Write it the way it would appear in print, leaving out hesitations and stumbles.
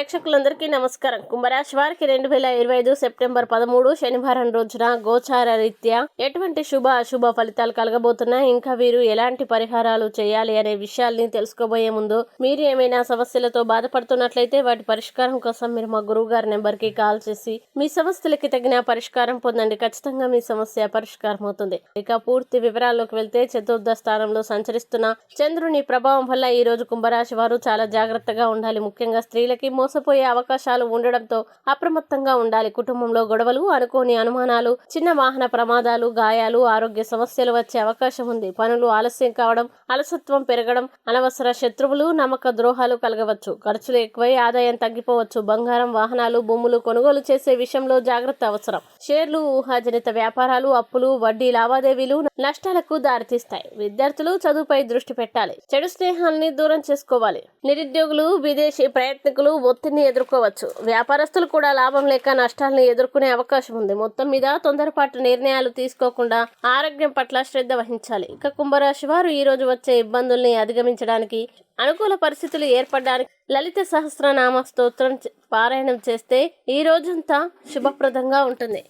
ప్రేక్షకులందరికీ నమస్కారం. కుంభరాశి వారికి 2025 సెప్టెంబర్ 13 శనివారం రోజున గోచార రీత్యా ఎటువంటి శుభ అశుభ ఫలితాలు కలగబోతున్నాయి, ఇంకా వీరు ఎలాంటి పరిహారాలు చేయాలి అనే విషయాల్ని తెలుసుకోబోయే ముందు మీరు ఏమైనా సమస్యలతో బాధపడుతున్నట్లయితే వాటి పరిష్కారం కోసం మీరు మా గురువు గారి నెంబర్కి కాల్ చేసి మీ సమస్యలకి తగిన పరిష్కారం పొందండి. ఖచ్చితంగా మీ సమస్య పరిష్కారం అవుతుంది. ఇక పూర్తి వివరాల్లోకి వెళ్తే, చతుర్థ స్థానంలో సంచరిస్తున్న చంద్రుని ప్రభావం వల్ల ఈ రోజు కుంభరాశి వారు చాలా జాగ్రత్తగా ఉండాలి. ముఖ్యంగా స్త్రీలకి మోసపోయే అవకాశాలు ఉండడంతో అప్రమత్తంగా ఉండాలి. కుటుంబంలో గొడవలు, అనుకోని అనుమానాలు, చిన్న వాహన ప్రమాదాలు, గాయాలు, ఆరోగ్య సమస్యలు వచ్చే అవకాశం ఉంది. పనులు ఆలస్యం కావడం, అలసత్వం పెరగడం, అనవసర శత్రువులు, నమ్మక ద్రోహాలు కలగవచ్చు. ఖర్చులు ఎక్కువై ఆదాయం తగ్గిపోవచ్చు. బంగారం, వాహనాలు, భూములు కొనుగోలు చేసే విషయంలో జాగ్రత్త అవసరం. షేర్లు, ఊహాజనిత వ్యాపారాలు, అప్పులు, వడ్డీ లావాదేవీలు నష్టాలకు దారితీస్తాయి. విద్యార్థులు చదువుపై దృష్టి పెట్టాలి. చెడు స్నేహాన్ని దూరం చేసుకోవాలి. నిరుద్యోగులు, విదేశీ ప్రయత్నికులు ఒత్తిడిని ఎదుర్కోవచ్చు. వ్యాపారస్తులు కూడా లాభం లేక నష్టాలను ఎదుర్కొనే అవకాశం ఉంది. మొత్తం మీద తొందరపాటు నిర్ణయాలు తీసుకోకుండా ఆరోగ్యం పట్ల శ్రద్ధ వహించాలి. ఇక కుంభరాశి వారు ఈ రోజు వచ్చే ఇబ్బందుల్ని అధిగమించడానికి, అనుకూల పరిస్థితులు ఏర్పడడానికి లలిత సహస్రనామ స్తోత్రం పారాయణం చేస్తే ఈ రోజంతా శుభప్రదంగా ఉంటుంది.